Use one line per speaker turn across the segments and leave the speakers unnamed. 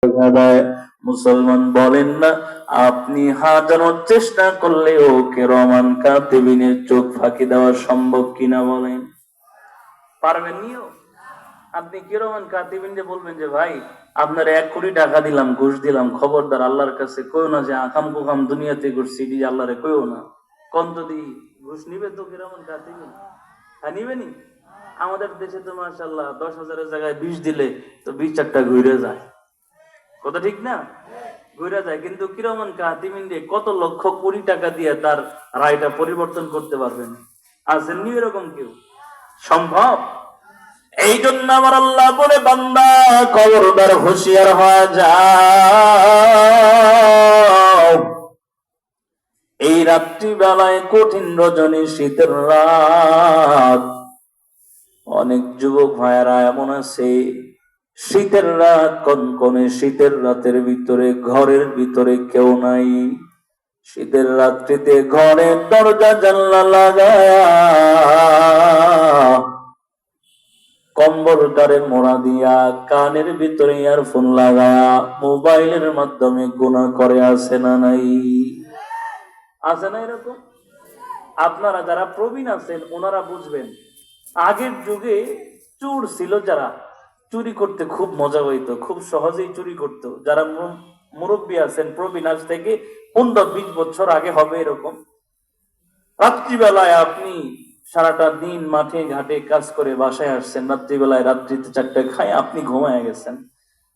দেখা দেয়। মুসলমান বলেন না, আপনি হাজারো চেষ্টা করলেও কিরামান কাতিবিনের চোখ ফাঁকি দেওয়া সম্ভব কিনা বলেন? পারবেন নিও? আপনি কিরামান কাতিবিনকে বলবেন যে ভাই আপনার 1 কোটি টাকা দিলাম, ঘুষ দিলাম, খবরদার আল্লাহর কাছে কইও না যে আকাম কুকাম দুনিয়াতে করছি, এটি আল্লাহরে কইও না। কোন যদি ঘুষ নিবে তো কিরামান কাতিবিন? হ্যাঁ নিবেনি? আমাদের দেশে তো মাশাআল্লাহ 10,000-এর জায়গায় 20 দিলে তো 20 ঘুরে যায়। কথা ঠিক না? ঘুরে যায়। কিন্তু কিরামান কাতিবিন দিয়ে কত লক্ষ কোটি টাকা দিয়ে তার রায়টা পরিবর্তন করতে পারবেন? আসেননি এরকম কেউ? সম্ভব? এই জন্য আমার আল্লাহ বলে, বান্দা খবরদার হুঁশিয়ার হয়ে যাও। এই রাত্রি বেলায় কঠিন রজনী, শীতের রাত, অনেক যুবক ভাইয়ারা এমন আছে শীতের রাত, কনকনে শীতের রাতের ভিতরে ঘরের ভিতরে কেউ নাই। শীতের রাত্রিতে ঘরের দরজা জানলা লাগায়া কম্বলটারে মোড়া দিয়া কানের ভিতরে ইয়ারফোন লাগায়া মোবাইলের মাধ্যমে গুনাহ করে, আছে না নাই? আছে না এরকম? আপনারা যারা প্রবীণ আছেন ওনারা বুঝবেন, আগের যুগে চোর ছিল যারা, চুরি করতে খুব মজা হইতো, খুব সহজেই চুরি করত। যারা মুরব্বী আছেন প্রবীণ, আজ থেকে 15-20 বছর আগে হবে এরকম, রাত্রিবেলায় আপনি সারাটা দিন মাঠে ঘাটে কাজ করে বাসায় আসছেন, রাত্রিবেলায় রাত্রিতে 4টায় খায় আপনি ঘুমায় গেছেন,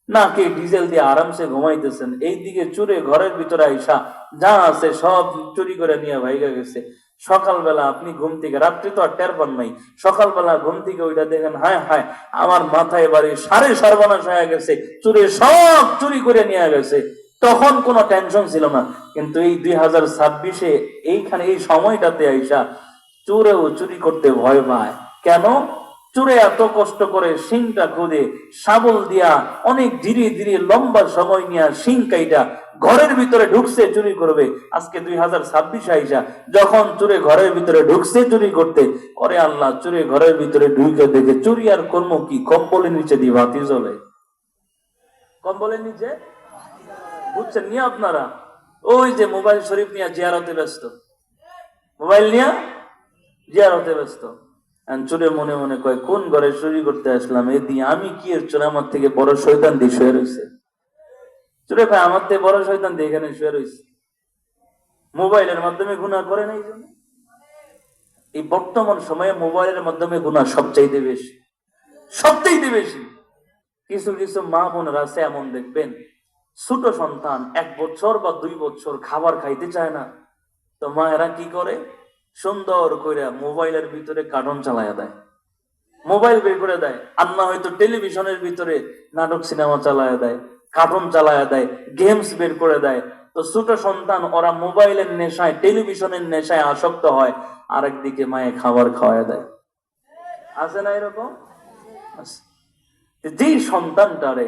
না কে ডিজেল দিয়ে আরামসে ঘুমাইতেছেন, এইদিকে চুরে ঘরের ভিতরে আইসা যা আছে সব চুরি করে নিয়ে ভাইগা গেছে। সকালবেলা আপনি ঘুম থেকে, রাত্রি তো আর টের পান নাই, সকালবেলা ঘুম থেকে ওইটা দেখেন, হায় হায় আমার মাথায় বাড়ি সাড়ে সর্বনাশ হয়ে গেছে, চুরে সব চুরি করে নিয়ে গেছে। তখন কোনো টেনশন ছিল না। কিন্তু এই 2026-এ এইখানে এই সময়টাতে আইসা চোরেও চুরি করতে ভয় পায়। কেন? চোরে এত কষ্ট করে শিংটা খুঁজে শাবল দিয়া অনেক ধীরে ধীরে লম্বা সময় নিয়ে শিং কাইটা ঘরের ভিতরে ঢুকছে চুরি করবে। আজকে 2026 আইসা যখন চোরে ঘরের ভিতরে ঢুকছে চুরি করতে, করে আল্লাহ চোরে ঘরের ভিতরে ঢুকে দেখে চুরি আর কর্ম কি, কম্বলের নিচে দিয়ে বাতি জ্বলে। কম্বলের নিচে, বুঝছেন নিয়ে আপনারা? ওই যে মোবাইল শরীফ নিয়ে জিয়ারতে ব্যস্ত, মোবাইল নিয়ে জিয়ারতে ব্যস্ত। চোরে মনে মনে কয় কোন ঘরে চুরি করতে আসলাম, এ দিয়ে আমি কি এর চোর আমার থেকে বড় শয়তান দিয়ে শুয়ে রয়েছে। চোরে কয় আমার থেকে বড় শয়তান দিয়ে এখানে শুয়ে রয়েছে। মোবাইলের মাধ্যমে গুনাহ করে না। এই জন্য এই বর্তমান সময়ে মোবাইলের মাধ্যমে গুনাহ সবচাইতে বেশি, সবচাইতে বেশি। কিছু কিছু মা বোনেরা আছে এমন, দেখবেন ছোট সন্তান 1 বছর বা 2 বছর খাবার খাইতে চায় না, তো মায়েরা কি করে, সুন্দর করে মোবাইলের ভিতরে কার্টুন চালায়া দেয়, মোবাইল বের করে দেয়, আর না হয়তো টেলিভিশনের ভিতরে নাটক সিনেমা চালায়া দেয়, কার্টুন চালায়া দেয়, গেমস বের করে দেয়। তো ছোট সন্তান ওরা মোবাইলের নেশায়, টেলিভিশনের নেশায় আসক্ত হয়, আরেকদিকে মায়ে খাবার খাওয়ায় দেয়। আছে না এরকম? যে সন্তানটারে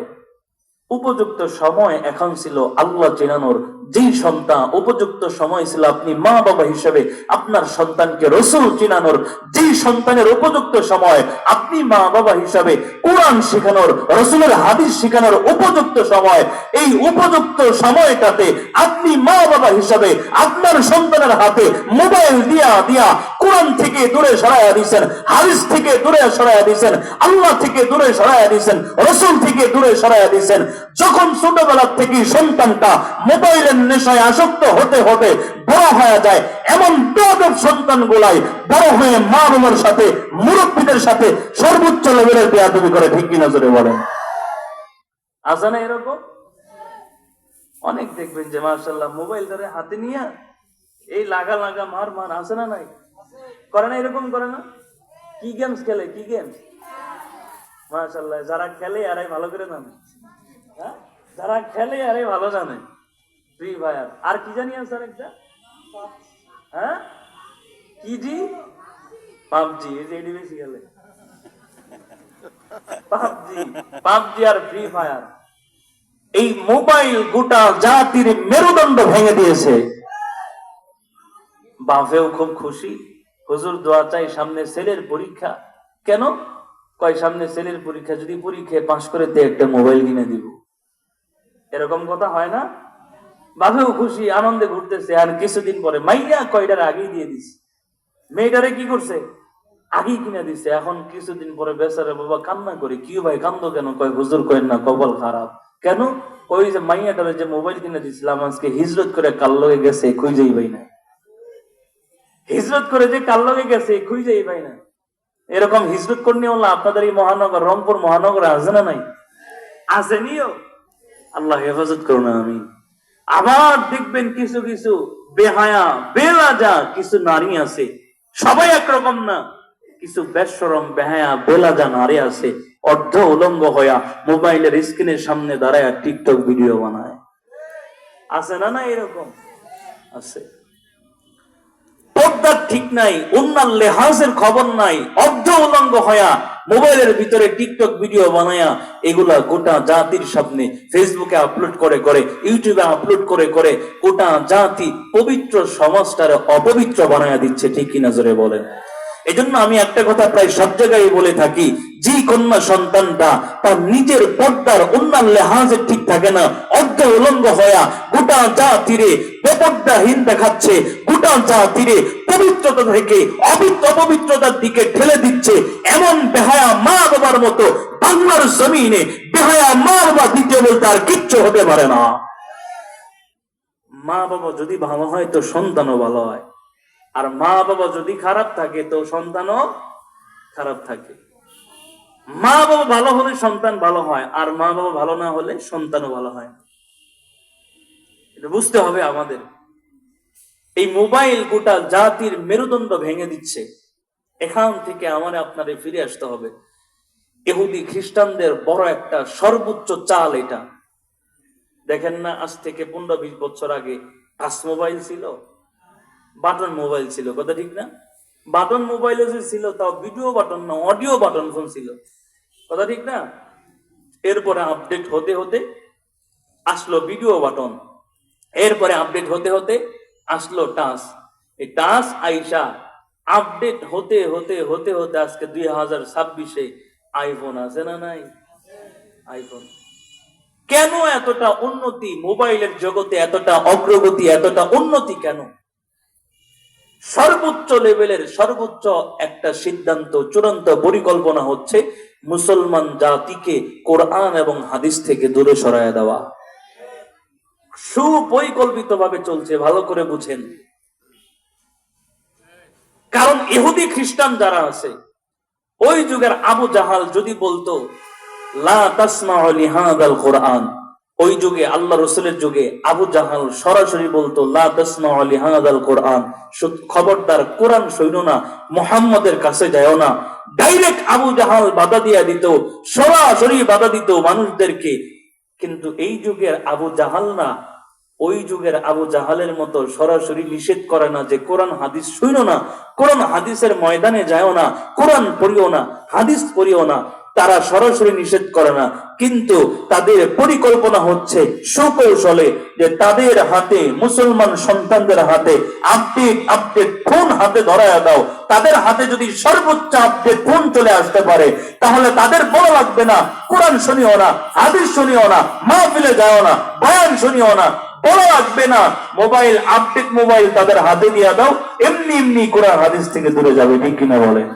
উপযুক্ত সময় এখন ছিল আল্লাহ চেনানোর, যেই সন্তান উপযুক্ত সময় ছিল আপনি মা বাবা হিসেবে আপনার সন্তানকে রসুল চিনানোর, যেই সন্তানের উপযুক্ত সময় আপনি মা বাবা হিসাবে কোরআন শেখানোর, রসুলের হাদিস শেখানোর উপযুক্ত সময়, এই উপযুক্ত সময়টাতে আপনি মা বাবা হিসাবে আপনার সন্তানের হাতে মোবাইল দিয়া দিয়া কোরআন থেকে দূরে সরাইয়া দিয়েছেন, হাদিস থেকে দূরে সরাইয়া দিয়েছেন, আল্লাহ থেকে দূরে সরাইয়া দিয়েছেন, রসুল থেকে দূরে সরাইয়া দিয়েছেন। যখন ছোটবেলা থেকে সন্তানটা মোবাইলের নেশায় আসক্ত হতে হতে বড় হয়ে যায়, এমন বেয়াদব সন্তান গুলাই বড় হয়ে মা বাবার সাথে, মুরব্বীদের সাথে সর্বোচ্চ লেভেলের বেয়াদবি করে। ঠিক কিনা জোরে বলেন? আছে না এরকম? অনেক দেখবেন যে মাশাআল্লাহ মোবাইল ধরে হাতে নিয়ে এই লাগা লাগা মার মার, আছে না নাই? করে না এরকম? করে না? কি গেমস খেলে, কি গেমস? মাশাআল্লাহ যারা খেলে আরাই ভালো করে জানে, হ্যাঁ যারা খেলে আরাই ভালো জানে। ফ্রি ফায়ার, আর কি জানি আছে একটা, হ্যাঁ কি জি, পাবজি। এই যে এডি বেশি খেলে পাবজি, পাবজি আর ফ্রি ফায়ার। এই মোবাইল গোটা জাতির মেরুদণ্ড ভেঙে দিয়েছে। বাপেও খুব খুশি, হুজুর দোয়া চাই, সামনে ছেলের পরীক্ষা। কেন? কয় সামনে ছেলের পরীক্ষা, যদি পরীক্ষায় পাশ করে তে একটা মোবাইল কিনে দিব। এরকম কথা হয় না? বাপেও খুশি আনন্দে ঘুরতেছে, আর কিছুদিন পরে মাইয়া কয়টার আগেই দিয়ে দিছে, মেয়েটারে কি করছে আগেই কিনে দিছে। এখন কিছুদিন পরে বেচারা বাবা কান্না করে, কি ভাই কান্দো কেন? কয় হুজুর কয়েন না, কপাল খারাপ। কেন? ওই যে মাইয়াটারে যে মোবাইল কিনে দিছিলাম, আজকে হিজরত করে কাল লগে গেছে, খুঁজেই পাই না। হিজরত করে যে কাল লগে গেছে খুঁজেই পাই না। এরকম হিজরত করনি হলো আপনাদের এই মহানগর, রংপুর মহানগরে আছে না নাই? আসেনিও। আল্লাহ হেফাজত করুন, আমি। আবার দেখবেন কিছু কিছু বেহায়া বেলাজা কিছু নারী আছে, সবাই একরকম না, কিছু বেশরম বেহায়া বেলাজা নারী আছে, অর্ধ উলঙ্গ হইয়া মোবাইলের স্ক্রিনের সামনে দাঁড়ায় টিকটক ভিডিও বানায়। আছে না? না এরকম আছে। পর্দার ঠিক নাই, অন্যান্য লেহাজের খবর নাই, অর্ধ উলঙ্গ হয়া মোবাইলের ভিতরে টিকটক ভিডিও বানায়া এগুলা গোটা জাতির সামনে ফেসবুকে আপলোড করে করে, ইউটিউবে আপলোড করে করে গোটা জাতি পবিত্র সমাজটারে অপবিত্র বানায়া দিচ্ছে। ঠিক কিনা জোরে বলেন? এজন্য আমি একটা কথা প্রায় সব জায়গায় বলে থাকি, যে কন্যা সন্তানটা তার নিজের পর্দার অন্যান্য লেহাজে ঠিক থাকে না, অর্ধ উলঙ্গ হয়া গোটা জাতিরে বেপর্দাহীন দেখাচ্ছে, গোটা জাতিরে পবিত্রতা থেকে অপবিত্রতার দিকে ঠেলে দিচ্ছে, এমন বেহায়া মা বাবার মতো বাংলার জমিনে বেহায়া মা বাবা দ্বিতীয় বলতে আর কিচ্ছু হতে পারে না। মা বাবা যদি ভালো হয় তো সন্তানও ভালো হয়, আর মা বাবা যদি খারাপ থাকে তো সন্তানও খারাপ থাকে। মা বাবা ভালো হলে সন্তান ভালো হয়, আর মা বাবা ভালো না হলে সন্তানও ভালো হয়। এটা বুঝতে হবে আমাদের। এই মোবাইল গোটা জাতির মেরুদণ্ড ভেঙে দিচ্ছে। এখান থেকে আমার আপনারে ফিরে আসতে হবে। ইহুদি খ্রিস্টানদের বড় একটা সর্বোচ্চ চাল এটা। দেখেন না, আজ থেকে 15-20 বছর আগে টাচ মোবাইল ছিল, বাটন মোবাইল ছিল, কথা ঠিক না? বাটন মোবাইল যে ছিল তাও ভিডিও বাটন না, অডিও বাটন ফোন ছিল, কথা ঠিক না? এরপরে আপডেট হতে হতে আসলো ভিডিও বাটন, এরপরে আপডেট হতে হতে আসলো টাচ। এই টাচ আইসা আপডেট হতে হতে হতে হতে আজকে 2026-এ আইফোন আছে না নাই? আইফোন। কেন এতটা উন্নতি মোবাইলের জগতে, এতটা অগ্রগতি, এতটা উন্নতি কেন? সর্বোচ্চ লেভেলের সর্বোচ্চ একটা সিদ্ধান্ত, চূড়ান্ত পরিকল্পনা হচ্ছে মুসলমান জাতিকে কোরআন এবং হাদিস থেকে দূরে সরায় দেওয়া। সুপরিকল্পিত ভাবে চলছে, ভালো করে বুঝেন। কারণ ইহুদি খ্রিস্টান যারা আছে, ওই যুগের আবু জাহাল যদি বলতো লা তাসমাউ লিহাদাল কোরআন, ওই যুগে আল্লাহ রসুলের যুগে আবু জাহাল সরাসরি বলতো লা তাসমাউ লিহাদাল কোরআন, খবরদার কোরআন শোনো না, মুহাম্মাদের কাছে যাও না। ডাইরেক্ট আবু জাহাল বাধা দিয়া দিত, সরাসরি বাধা দিত মানুষদেরকে। কিন্তু এই যুগের আবু জাহাল না, ওই যুগের আবু জাহালের মতো সরাসরি নিষেধ করে না যে কোরআন হাদিস শুনো না, কোরআন হাদিসের ময়দানে যাও না, কোরআন পড়িও না, হাদিস পড়িও না। তারা সরাসরি নিষেধ করে না, কিন্তু তাদের পরিকল্পনা হচ্ছে সুকৌশলে যে তাদের হাতে, মুসলমান সন্তানদের হাতে আপডেট ফোন হাতে ধরায় দাও। তাদের হাতে যদি সর্বোচ্চ আপডেট ফোন চলে আসতে পারে, তাহলে তাদের বড় লাগবে না কোরআন শুনিও না, হাদিস শুনিও না, মাহফিলে যাও না, বয়ান শুনিও না, বড় লাগবে না। মোবাইল, আপডেট মোবাইল তাদের হাতে দিয়ে দাও, এমনি এমনি কোরআন হাদিস থেকে দূরে যাবে। ঠিক কিনা বলেন?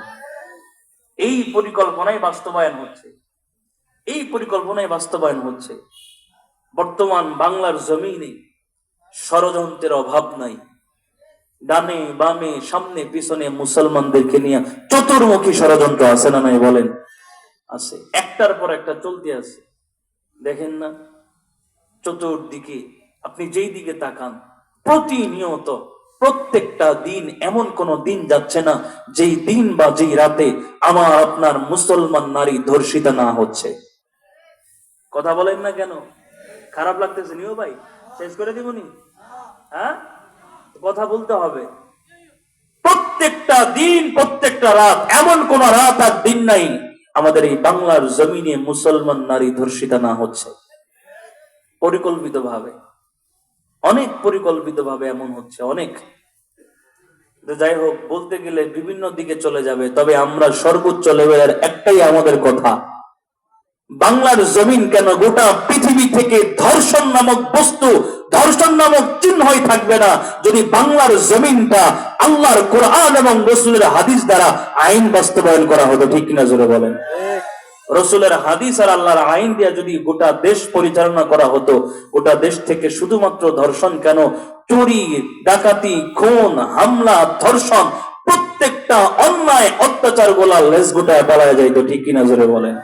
এই পরিকল্পনায় বাস্তবায়ন হচ্ছে, এই পরিকল্পনায় বাস্তবায়ন হচ্ছে। বর্তমান বাংলার জমিনে ষড়যন্ত্রের অভাব নাই। ডানে বামে সামনে পিছনে মুসলমানদেরকে নিয়ে চতুর্মুখী ষড়যন্ত্র আছে না নাই বলেন? আছে, একটার পর একটা চলতে আছে। দেখেন না, চতুর্দিকে আপনি যেই দিকে তাকান, প্রতিনিয়ত প্রত্যেকটা দিন এমন কোন দিন যাচ্ছে না যেই দিন বা যেই রাতে আমার আপনার মুসলমান নারী ধর্ষিতা না হচ্ছে। কথা বলেন না কেন? খারাপ লাগতেছে নিও ভাই? শেষ করে দিবনি? হ্যাঁ, কথা বলতে হবে। প্রত্যেকটা দিন, প্রত্যেকটা রাত, এমন কোন রাত আর দিন নাই আমাদের এই বাংলার জমিনে মুসলমান নারী ধর্ষিতা না হচ্ছে। পরিকল্পিত ভাবে, অনেক পরিকল্পিত ভাবে এমন হচ্ছে, অনেক। যাই হোক, বলতে গেলে বিভিন্ন দিকে চলে যাবে, তবে আমরা সর্বোচ্চ লেভেলের একটাই আমাদের কথা, বাংলার জমিন কেন গোটা পৃথিবী পৃথিবী থেকে ধর্ষণ নামক বস্তু, ধর্ষণ নামক চিহ্নই থাকবে না যদি বাংলার জমিনটা আল্লাহর কোরআন এবং রাসূলের হাদিস দ্বারা আইন বাস্তবায়ন করা হতো। ঠিক কিনা জোরে বলেন? রাসূলের হাদিস আর আল্লাহর আইন দিয়ে যদি গোটা দেশ পরিচালনা করা হতো, গোটা দেশ থেকে শুধুমাত্র ধর্ষণ কেন, চুরি, ডাকাতি, খুন, হামলা, ধর্ষণ, প্রত্যেকটা অন্যায় অত্যাচার গোলা লেজ গোটায় পালায় যাইতো। ঠিক কিনা জোরে বলেন?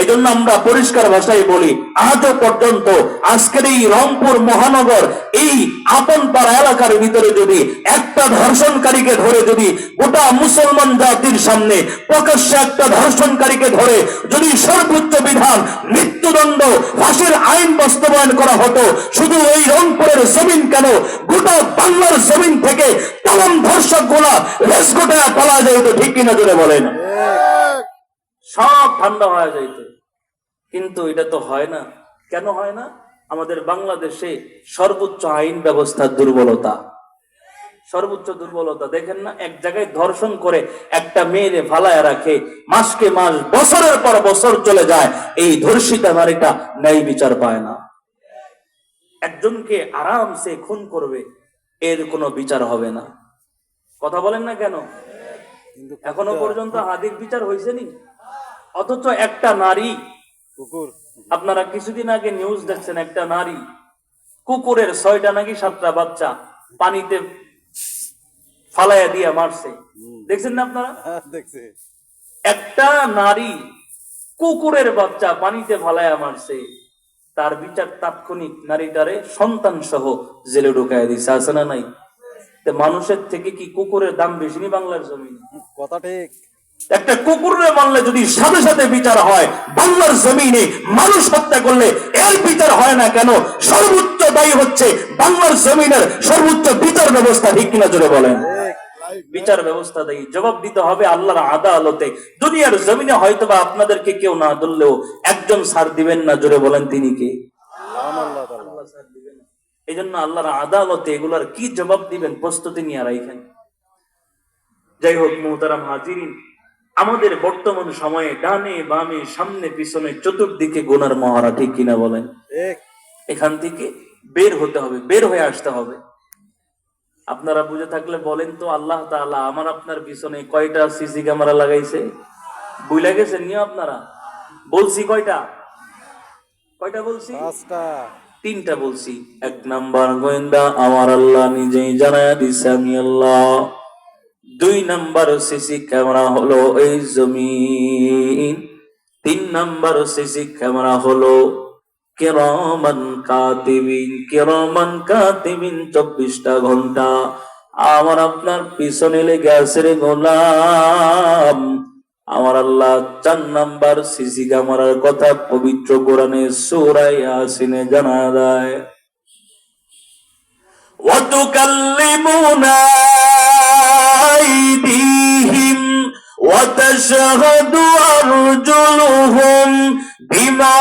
এই জন্য আমরা পরিষ্কার ভাষায় বলি, আজও পর্যন্ত আজকের এই রংপুর মহানগর, এই আপন পাড়া এলাকার ভিতরে যদি একটা ধর্ষণকারীকে ধরে যদি গোটা মুসলমান জাতির সামনে প্রকাশ্যে একটা ধর্ষণকারীকে ধরে যদি সর্বোচ্চ বিধান মৃত্যুদণ্ড, ফাঁসির আইন বাস্তবায়ন করা হতো, শুধু এই রংপুরের জমিন কেন, গোটা বাংলার জমিন থেকে তাম ধর্ষক গোলা লেজ গোটায় পালা যাইতো। ঠিক কিনা জোরে বলেন? সব ঠান্ডা হয়ে যাইতো। কিন্তু এটা তো হয় না। কেন হয় না? আমাদের বাংলাদেশে সর্বোচ্চ আইন ব্যবস্থার দুর্বলতা, সর্বোচ্চ দুর্বলতা। দেখেন না, এক জায়গায় ধর্ষণ করে একটা মেয়েরে ফালায় রাখে, মাসকে মাস, বছরের পর বছর চলে যায়, এই ধর্ষিতা নারীটা ন্যায় বিচার পায় না। একজনকে আরামসে খুন করবে, এর কোনো বিচার হবে না। কথা বলেন না কেন? এখনো পর্যন্ত হাদির বিচার হয়েছে নি। অথচ একটা নারী, আপনারা কিছুদিন আগে নিউজ দেখছেন, একটা নারী কুকুরের 6টা নাকি 7টা বাচ্চা পানিতে ফালাইয়া দিয়া মারছে। দেখছেন না আপনারা? একটা নারী কুকুরের বাচ্চা পানিতে ফালাইয়া মারছে, তার বিচার তাৎক্ষণিক, নারীটারে সন্তান সহ জেলে ঢুকাইয়া দিছে। আছে না নাই? মানুষের থেকে কি কুকুরের দাম বেশি নি বাংলার জমিনে? কথা ঠিক। একটা কুকুরের মারলে যদি সাথে সাথে বিচার হয়, বাংলার জমিনে মানুষ হত্যা করলে এর বিচার হয় না কেন? সর্বোচ্চ দায়ী হচ্ছে বাংলার জমিনের সর্বোচ্চ বিচার ব্যবস্থা। ঠিক কিনা জোরে বলেন? বিচার ব্যবস্থা দায়ী, জবাব দিতে হবে আল্লাহর আদালতে। দুনিয়ার জমিনে হয়তোবা আপনাদেরকে কেউ না ধরলেও একজন ছাড় দিবেন না। জোরে বলেন, তিনি কে? আল্লাহ ছাড় দিবেন। এই জন্য আল্লাহর আদালতে এগুলার কি জবাব দিবেন, প্রস্তুতি নিয়ে রাখেন। যাই হোক, মুহতারাম হাজিরিন, আমাদের বর্তমান সময়ে ডানে বামে সামনে পিছনে চতুর্দিকে গুনার মহারা। ঠিক কিনা বলেন? এখান থেকে বের হতে হবে, বের হয়ে আসতে হবে। আপনারা বুঝে থাকলে বলেন তো, আল্লাহ তাআলা আমার আপনার পিছনে কয়টা সিসি ক্যামেরা লাগাইছে? বুঝলা গেছেন নিও আপনারা? বলছি কয়টা? কয়টা বলছি? 3টা বলছি। 1 নাম্বার গোয়েন্দা আমার আল্লাহ নিজেই জানায়া দিছে আমি আল্লাহ। 2 নাম্বার সিসি ক্যামেরা হলো এই জমিন। 3 নাম্বার সিসি ক্যামেরা হলো কিরামান কাতিবিন। কিরামান কাতিবিন 24টা ঘন্টা আমার আপনার পিছনে লেগে আছে রে গোলাম। আমার আল্লাহ 4 নাম্বার সিসি ক্যামেরার কথা পবিত্র কোরআনে সূরা ইয়াসিনে জানা দেয়, ওয়া তুকাল্লিমুনা আইদিহিম ওয়া তাশহাদু আরজুলুহুম বিমা